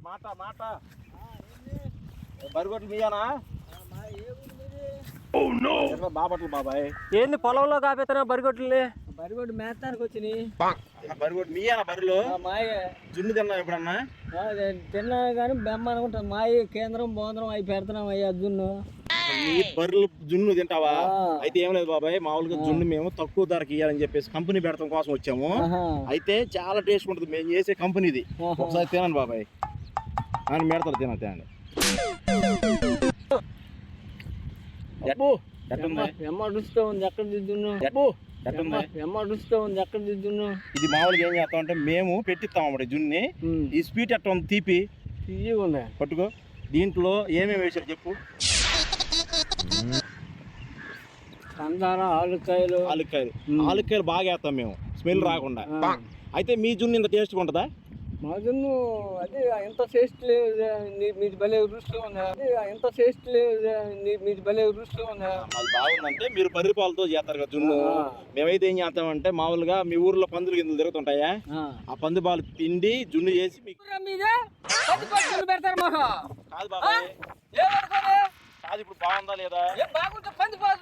మాట మాట బరిగొడ్లు మీయానా? బాపట్ల బాబాయ్. ఏంది పొలంలో కాపెత్తనా బరిగొడ్లని? బరిగొడ్డు మేస్తానికి వచ్చినాయి. బరిగొడ్లు మీయానా? బరిలో మాయే జున్ను తిన్నావు ఎప్పుడన్నా? తిన్నా కానీ బెమ్మ అనుకుంటాను. మాయ కేంద్రం బోంద్రం అవి పెడుతున్నాం అయ్యా జున్ను. బర్రెలు జున్ను తింటావా? అయితే ఏం లేదు బాబాయ్, మామూలుగా జున్ను మేము తక్కువ ధరకి ఇవ్వాలని చెప్పేసి కంపెనీ పెడతాం కోసం వచ్చాము. అయితే చాలా టేస్ట్ ఉంటుంది మేము చేసే కంపెనీది. ఒకసారి తినండి బాబాయ్. అని మెడతారు తినండి. ఎమ్మ రుచితో ఉంది. ఎక్కడ దిద్దును ఎమ్మ రుచితో ఉంది. ఎక్కడ దిద్దును. ఇది మామూలుగా ఏం చేస్తాం అంటే మేము పెట్టిస్తాం అన్నమాట జున్ని. ఈ స్వీట్ ఎట్లా ఉంది? తీపి ఉన్నాయి. పట్టుకో. దీంట్లో ఏమేమి వేసారు చెప్పు? కందార, ఆలుకాయలు ఆలుకాయలు బాగా వేస్తాం మేము, స్మెల్ రాకుండా. అయితే మీ జున్ను ఇంత టేస్ట్గా ఉంటుందా? మా జున్ను అదే ఎంత టేస్ట్ లేదు. మీది భలే రుచిగా ఉంది. అదే ఎంత టేస్ట్ లేదు. మీది భలే రుచిగా ఉంది. అది బాగుందంటే మీరు బర్రె పాలతో చేస్తారు కదా జున్ను. మేమైతే ఏం చేస్తామంటే మామూలుగా మీ ఊర్లో పందులు గిందులు తిరుగుతుంటాయా, ఆ పంది పాలు పిండి జున్ను చేసి మీకు పెడతారు. మాకు కాదు బాబాయ్, కాదు ఇప్పుడు బాగుందా లేదా? బాగుంటే పంది పాలు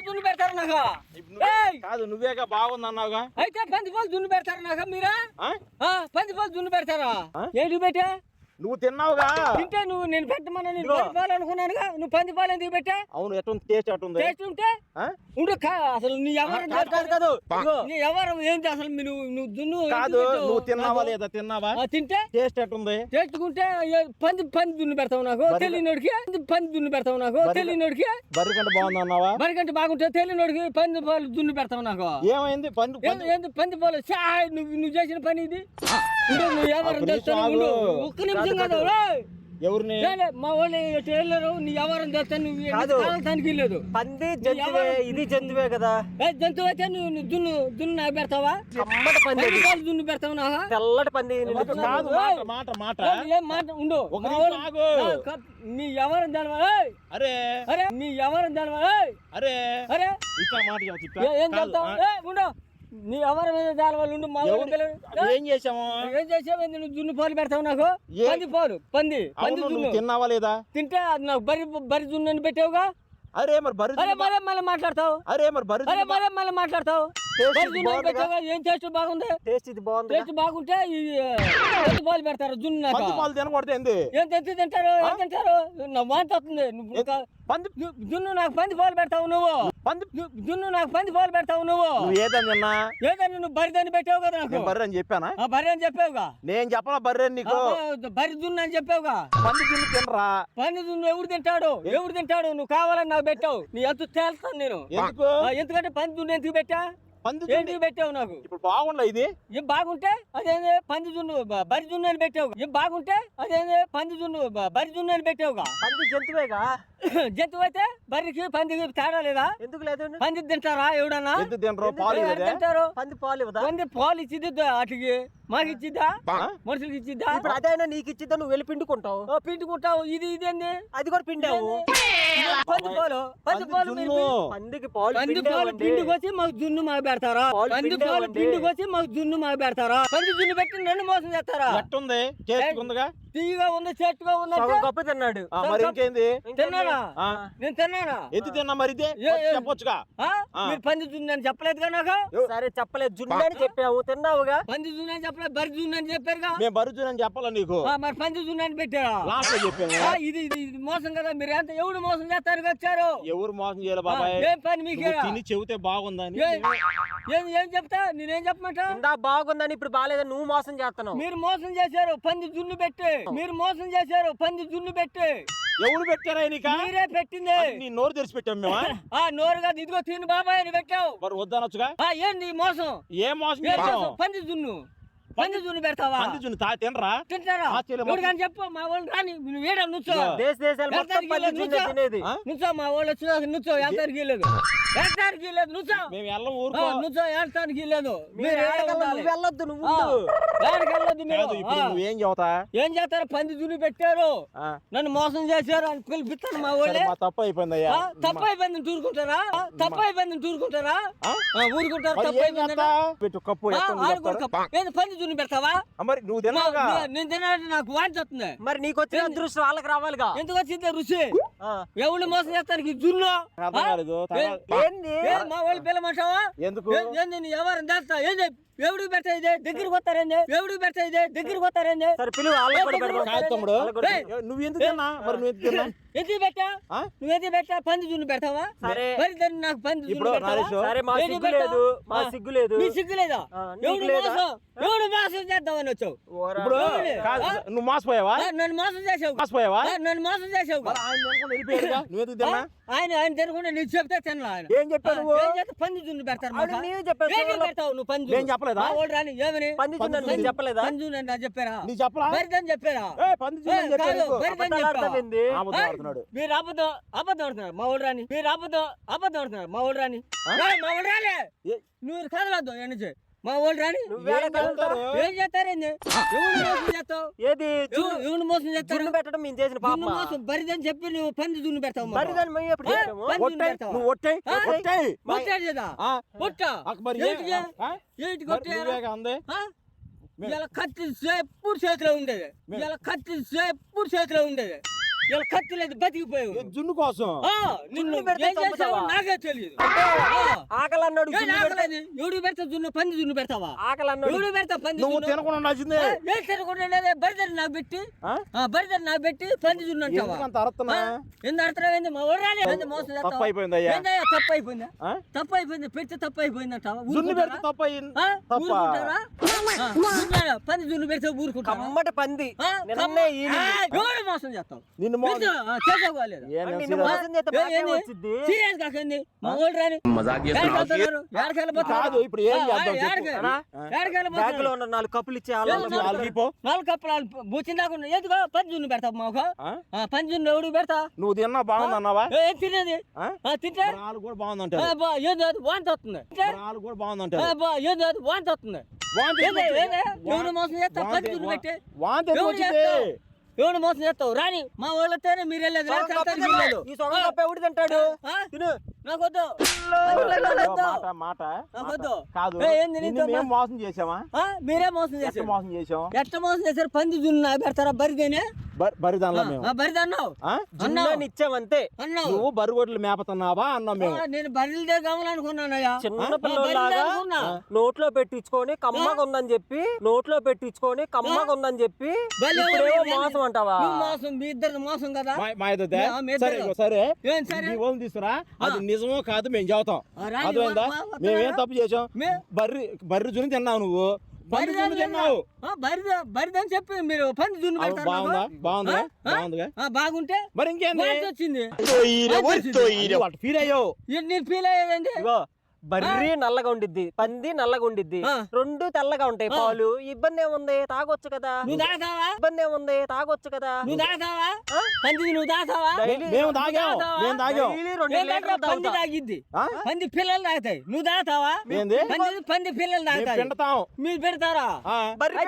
జున్ను పెడతారు నాకు. కాదు నువ్వేగా బాగుంది అన్నావుగా. అయితే పంది పాలు జున్ను పెడతారు నాకు. మీరా పంది పాలు జున్ను పెడతారా? ఏంటి పెట్టా? నువ్వు తిన్నావుగా. తింటే నువ్వు నేను పెట్టమన్నా నేను పంది పాలు అనుకున్నానుగా. నువ్వు పంది పాలు ఎందుకు పెట్టా? అవును, ఎట్టుంది టేస్ట్? ఎట్టుంది టేస్ట్ ఉంటే ఉండు. అసలు నీ ఎవరు నీ ఎవరు ఏంటి అసలు? నువ్వు జున్ను కాదు, నువ్వు తిన్నావా లేదా? తిన్నావా? తింటే టేస్ట్ ఎట్టుంది? టేస్ట్ ఉంటే పంది జున్ను పెడతావు నాకు తెలియనోడికి. పంది జున్ను పెడతావు నాకు తెలియనోడికి. బర్రె కంటే బాగుంది అన్నావా? బర్రె కంటే బాగుంటే తెలియనోడికి పంది పాలు జున్ను పెడతావు నాకు. ఏమైంది? పంది పాలు నువ్వు చేసిన పని ఇది. నువ్వు ఎవరు తెలుస్తాను. ఒక్క నిమిషం కాదు. ఎవరిని? మా వాళ్ళు టైలర్ నీ ఎవరని తెలుస్తా. నువ్వు దానికి లేదు. పంది జంతువే, ఇది జంతువే కదా. జంతువు అయితే నువ్వు దున్ను నాకు పెడతావా? పంది దున్ను పెడతావు నా తెల్లటి పంది. మాట మాట ఏం మాట ఉండు. నీ ఎవరని తెలవా? అరే అరే నీ ఎవరని తెలవా? అరే అరే మాట ఏం చెప్తావు? ఉండు. నీ ఎవరి మీద వాళ్ళు ఉండు. మా ఏం చేసాము? ఏం చేసావు? నువ్వు జున్ను పాలు పెడతావు నాకు. పంది పాలు పంది జున్ను తిన్నావా లేదా? తింటే అది నాకు బరి జున్ను అని పెట్టావుగా. అరే మరి మళ్ళీ మాట్లాడతావు. మళ్ళీ మాట్లాడతావు. ఏం టేస్ట్ బాగుంది? టేస్ట్ ఇది బాగుంది. టేస్ట్ బాగుంటే పాలు పెడతారు జున్ను నాకు. పాలు తినకూడదు. ఏం తింటారు? ఏం తింటారు? నా మాట వస్తుంది. జున్ను నాకు పంది పాలు పెడతావు నువ్వు. జున్ను నాకు పంది పాలు పెడతావు నువ్వు. ఏదన్నా నువ్వు బరిదని పెట్టావు కదా నాకు. బర్రె అని చెప్పానా? బర్రె అని చెప్పావుగా. నేను చెప్పనా బర్రె నీకు? బరి జున్ను అని చెప్పావుగా. పంది జున్ను తినరా? పంది జున్ను ఎవరు తింటాడు? నువ్వు కావాలని నాకు పెట్టావు. నీ ఎంత తేల్తాను నేను. ఎందుకంటే పంది జున్ను ఎందుకు పెట్టా? ఏంటికి పెట్టావు నాకు? ఇప్పుడు బాగుండా ఇది? ఏం బాగుంటే అదేంది పంది జున్ను బరి జున్ను అని పెట్టావు. ఏం బాగుంటే అదేంది పంది జున్ను బరి జున్ను అని పెట్టావుగా. పంది జంతువేగా. జంతువు అయితే బర్రికి పందికి తేడా లేదా? ఎందుకు లేదు? పంది తింటారా ఎవడన్నా? తింటారు. పంది పాలు ఇవ్వదా? పంది పాలు ఇచ్చిద్ది వాటికి. మాకు ఇచ్చిద్దా? మనుషులకి ఇచ్చిద్దా? ఇప్పుడు అదైనా నీకు ఇచ్చిద్దా? నువ్వు వెళ్ళి పిండుకుంటావు. పిండుకుంటావు. ఇదేంది? అది కూడా పిండావు. పంది పాలు పందికి పాలు పిండికొచ్చి మాకు జున్ను మాకు పెడతారా? పంది పాలు పిండికొచ్చి మాకు జున్ను మాకు పెడతారా? పంది జున్ను పెట్టి నన్ను మోసం చేస్తారా? తీగా ఉంది, చెట్టుగా ఉంది. గొప్ప తిన్నాడు. తిన్నానా? నేను తిన్నానా? ఎందుకు తిన్నా? మరి చెప్పొచ్చుగా. మీరు పంది జున్ను అని చెప్పలేదుగా నాకు. సరే చెప్పలేదు, జున్ను అని చెప్పావు. తిన్నావుగా. పంది జున్ను అని చెప్పలేదు, బరి జున్ను అని చెప్పారుగా. మేము బరి జున్ను అని చెప్పాలా నీకు? మరి పంది జున్ను అని పెట్టారా? లాస్ట్ లో చెప్పాను. ఇది మోసం కదా. మీరు ఎంత ఎవరు మోసం చేస్తారు వచ్చారు? ఎవరు మోసం చేయాలి బాబాయ్? ఏం పని మీకు? తిని చెబితే బాగుందని. ఏం చెప్తా? నేనేం చెప్పమంటా? బాగుందని ఇప్పుడు బాగాలేదని నువ్వు మోసం చేస్తున్నావు. మీరు మోసం చేశారు పంది జున్ను పెట్టి. మీరు మోసం చేశారు పంది జున్ను పెట్టి. ఎవరు పెట్టారా? మీరే పెట్టింది. నీ నోరు తెరిచి పెట్టాం మేము. నోరు కాదు, ఇదిగో తిను బాబాయ్ అని పెట్టావు. మరి వద్దనొచ్చుగా. ఏంది మోసం? ఏం మోసం? పంది జున్ను పంది జున్ను పెడతావా పంది జున్ను తినరా తింటారా ఆశ్చర్యం. ఎవడు కానీ చెప్పు మా వాళ్ళు రాని నువ్వు ఏడా నుంచో దేశ దేశాలు మొత్తం పంది జున్ను తినేది. నుంచో మా వాళ్ళు వచ్చినా నుంచో వెళ్తానికి లేదు నుంచో మేము వెళ్ళం ఊరుకో. నుంచో వెళ్తానికి లేదు మీరు ఏడకల్లా నువ్వు వెళ్ళొద్దు, నువ్వు ఉండు. వెళ్ళొద్దు కాదు, ఇప్పుడు నువ్వేం చెబుతా ఏం చేస్తారు పంది జున్ను పెట్టారు ఆ, నన్ను మోసం చేశారు అని పిలిపిస్తాను మా సరే, వాళ్ళే మా తప్పు అయిపోయిందయ్యా. తప్పు అయిపోయింది ఊరుకుంటారా తప్పు అయిపోయింది ఊరుకుంటారా ఊరుకుంటారు మరి తప్పు ఏం చేస్తా? పెట్టు కప్పు ఎక్కడ చెప్తారు? పంది జున్ను పెడతావా మరి నువ్వు తిన్నావుగా. నేను తినాలంటే నాకు వాంతి వస్తుంది మరి నీకు వచ్చిన అదృష్టం వాళ్ళకి రావాలిగా. ఎందుకు వచ్చింది రుచి ఆ. ఎవడు మోసం చేస్తానికి జున్ను అర్థం కాలేదు. ఏంది మా వాళ్ళు పిల్లమంటావా ఎందుకు ఏంది నీ ఎవరు చేస్తా ఏంది ఎవడికి పెడతా ఇదే దగ్గరికి వస్తారేంది ఎవడికి పెడతా ఇదే దగ్గరికి వస్తారేంది సరే పిలువు, వాళ్ళకి కూడా పెడదాం. కాదు తమ్ముడు, వాళ్ళకి కూడా ఏయ్, నువ్వు ఎందుకు తిన్నా? మరి నువ్వు ఎందుకు తిన్నా? ఎందుకు పెట్టా ఆ? నువ్వెందుకు పెట్టా పంది జున్ను పెడతావా సరే. మరి దాన్ని నాకు పంది ఇప్పుడు జున్ను పెడతావా? నరేష్, సరే మా ఏంటి సిగ్గు పెడతా? లేదు, మా ఆ. సిగ్గు లేదు. నీ సిగ్గు లేదా నీకు ఎవడు లేదా? మోసం చేద్దామని వచ్చావు ఓరా. ఇప్పుడు ఎవరు? కాదు, ఆ? నువ్వు మోసపోయావా? నన్ను మోసం చేసావు మోసపోయావా? నన్ను మోసం చేసావు మరి ఆయన అనుకుని వెళ్ళిపోయాడుగా. నువ్వు ఎందుకు తిన్నా? ఆయన తినకుండా నీకు చెప్తే తినలా ఆయన ఏం చెప్పావు నువ్వు? ఏం చేస్తే పంది జున్ను పెడతారు అవును, మాకు. నీవు చెప్పావు. ఏం పెడతావు నువ్వు పంది నేను జున్ను? చెప్పలేదా? మా వాళ్ళు రాని ఏమని పంది జున్ను అని నీకు చెప్పలేదా? పంది జున్ను అని నాకు చెప్పారా నీకు చెప్పలా? బరిదని చెప్పారా పంది జున్ను అని చెప్పాడు కాదు, నీకు. బరిదని అబద్ధాలు చెప్పారా? ఆడతావేంది? అబద్ధం ఆడుతున్నాడు. మీరు అబద్ధం ఆడుతున్నారు మా వాళ్ళు రాని మీరు అబద్ధం ఆడుతున్నారు మా వాళ్ళు రాని మా వాళ్ళు రాలే ఏ- నువ్వు కదలద్దు ఎన్నిచి మా వాళ్ళు రాని నువ్వేడ ఏం కలుగుతావు? కలుగుతారు? ఏం చేస్తారేంది ఎవరు మోసం చేస్తావు ఏది ఎవరు మోసం చేస్తారు జున్ను పెట్టడం మేము చేసిన జున్ను పాప. మోసం బరిదని చెప్పి నువ్వు పంది జున్ను పెడతావు మాకు. బరిదాన్ని మేము ఎప్పుడు ఆ? చేసాము? పంది జున్ను ఒట్టేయ్, పెడతావా? నువ్వు ఒట్టేయ్, ఆ? ఒట్టేయ్. కొట్టాడు కదా ఆ? కొట్టా మరి ఏ- ఏంటికి? ఆ? ఏంటి మరి కొట్టారా నువ్వేగా అందే. ఇలా కత్తి సేపు చేతిలో ఉండేది ఇలా కత్తి సేపు చేతిలో ఉండేది ఇలా కత్తి లేదు బతికిపోయావు ఏ జున్ను కోసం నిన్ను జున్ను పెడితే ఏం చేసావో చంపుతావా? నాకే తెలియదు ఆకలి అన్నాడు, జున్ను పెడితే ఎవడు పెడతా జున్ను పంది జున్ను పెడతావా ఆకలి అన్నాడు. ఎవడు పెడతా పంది నువ్వు జున్ను? తినకుండా ఉండాల్సిందే. ఏం తినకుండా బరిదరి నాకు పెట్టి ఆ? బరిదరి నాకు పెట్టి పంది జున్ను అంటావా ఎందుకంత అరుస్తున్నా? ఎందుకు అర్థమైంది మా ఊరు రాలే ఏంది మోసం చేస్తావా? తప్పు అయిపోయిందయ్యా. ఏందయ్యా తప్పు అయిపోయిందా ఆ? తప్పు అయిపోయింది పెడితే తప్పు అయిపోయింది అంటావా జున్ను పెడితే తప్పు అయింది. ఆ? తప్ప. ఊరుకుంటారా? ఊరుకుంటారా? పంది జున్ను పెడితే ఊరుకుంటారా? కమ్మటి పంది ఆ? నిన్నే ఈనింది. ఎవడు మోసం చేస్తావు నిన్ను చేసావాలేదా ఏం మరి లేదు, నిన్ను సీరియస్. మోసం చేస్తే మాకేం వచ్చిద్ది? సీరియస్ కాకండి మా వాళ్ళు రాని కాదు, ఇప్పుడు ఏం చేద్దాం చెప్పు. బ్యాగ్ లో ఉన్న 4 కప్పులు ఇచ్చే ఏం నాలుగు వాళ్ళు ఇపో. నాలుగు కప్పులు బూచిందాకుండా ఎందుకో పంది జున్ను పెడతా మాకు ఆ? పంది జున్ను ఎవడు పెడతా నువ్వు తిన్నా బాగుంది అన్నావా? ఏం తినేది ఆ? తింటే మరి వాళ్ళు కూడా బాగుందంటారు. ఏంది అది వాంతి వస్తుంది తింటే, మరి వాళ్ళు కూడా బాగుందంటారు. ఏంది అది వాంతి వస్తుంది వాంతి ఏంది? ఎందుకు ఏంది? వచ్చింది? ఎవడు మోసం చేస్తా పంది జున్ను పెట్టి వాంతి ఎందుకు ఎవడు వచ్చింది? చేస్తావు? ఎవడు మోసం చేస్తావు రాని మా వాళ్ళతోనే మీరు వెళ్ళేది సగం కప్పు తిన్నా. ఈ సగం కప్పు ఎవడు తింటాడు? తిను. నాకొద్దు మాట మాట నాకొద్దు కాదు, ఏంది నిన్ను నీతో మేము మోసం చేసామా? మీరే మోసం ఎట్లా చేశారు మోసం చేసాం? ఎట్ట మోసం చేశారు పంది జున్ను నాకు పెడతారా బరిదేనే బరిదాన్లో మేము బరిది అన్నావు ఆ? జున్నుని ఇచ్చామంతే. అన్నావు నువ్వు బరిగొడ్లు మేపతున్నావా అన్నాం మేము. నేను బరిలదే కావాలనుకున్నానయ్యా చిన్న బరిదే పిల్లలాగా అనుకున్నా. నోట్లో పెట్టించుకొని కమ్మగా ఉందని చెప్పి నోట్లో పెట్టించుకొని కమ్మగా ఉందని చెప్పి భలే ఇప్పుడేమో ఉంది. మోసం అంటావా? నువ్వు మోసం మీ ఇద్దరు మోసం కదా మా ఎదుటే? మీ సరే ఇద్దరు. ఇగో సరే ఏం సరే నీ వాళ్ళని తీసుకురా, అది నిజమో కాదు మేము చెబుతాం. రాని అర్థమైందా? వస్తున్నారా? మేమేం తప్పు చేసాం? మే- బర్రి జున్ను తిన్నావు నువ్వు, పంది జున్ను తిన్నావు. బరిదని చెప్పి మీరు పంది జున్ను అవి పెడతారు బాగుందా? నాకు? బాగుందా? ఆ? బాగుందిగా? బాగుంటే మరి ఇంకేంది? వాంతి వచ్చింది అటు ఫీల్ అయ్యావు. నేను ఫీల్ అయ్యేదండి ఇగో బర్రి నల్లగా ఉండిద్ది, పంది నల్లగా ఉండిద్ది, ఆ. 2 తెల్లగా ఉంటాయి పాలు. ఇబ్బంది ఏముంది? తాగొచ్చు కదా. నువ్వు దాతావా ఇబ్బంది ఏముంది? తాగొచ్చు కదా. నువ్వు దాతావా పంది నువ్వు దాతావా డైలీ మేము తాగాం, మేము తాగాం. డైలీ 2 లీటర్లు పంది తాగుతా. తాగిద్ది ఆ? పంది పిల్లలు తాగుతాయి నువ్వు తాగుతావా ఏంది? పంది పిల్లలు మేము తాగుతాయి పిండతాం. మీరు పెడతారా ఆ. బర్రి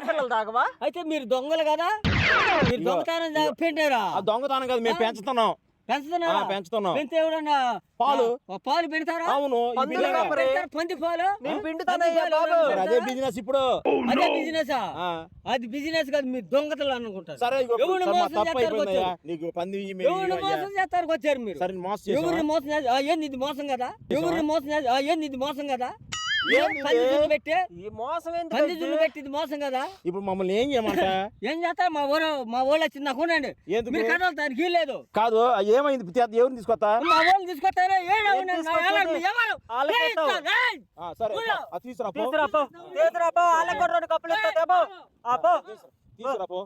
పిల్లలు తాగవా? అయితే మీరు దొంగలు కదా మీరు దొంగతనం పెట్టారా ఆ దొంగతనం కాదు, మేము పెంచుతున్నాం. పెంచుతున్నారా పెంచుతున్నాం. పెంచితే ఎవడన్నా పాలు. పాలు పెడతారా అవును, ఈ పందులు బిజినెస్. కాపరే. పెడతారా? పంది పాలు నేను పిండుతానయ్యా పంది పాలు బాబు. ఎవడన్నా అదే బిజినెస్ ఇప్పుడు. అదే బిజినెస్ ఆ. అది బిజినెస్ కాదు మీరు దొంగతలు అనుకుంటారు సరే ఇగో ఎవరిని మా మోసం తప్పు చేస్తారు అయిపోయిందయ్యా. వచ్చారు? నీకు పంది ఎవరిని మోసం చేస్తారు వచ్చారు మీరు సరే మోసం చేసావా? ఎవరిని మోసం ఏంది ఇది మోసం కదా ఎవరిని మోసం ఏంది ఇది మోసం కదా ఏంది ఇది? పంది జున్ను పెట్టి ఈ మోసం ఎందుకు పంది అయితే? జున్ను పెట్టి ఇది మోసం కదా ఇప్పుడు మమ్మల్ని ఏం చేయమంట? ఏం చేస్తారు మా ఊళ్ళో వచ్చింది నాకు ఉండండి ఎందుకు? మీరు కట్టాలి దానికి లేదు కాదు, ఏమైంది? ఎవరిని తీసుకొస్తా? మా వాళ్ళు తీసుకొస్తారా తీసుకొచ్చేది? వాళ్ళకి ఇస్తావు. సరే ఊళ్ళో. తీసుకురా పో. తీసుకురా పో. తీసుకురా పో. వాళ్ళకి కూడా 2 కప్పులు ఇస్తా, తేపో. ఆ పో. తీసుకురా పో.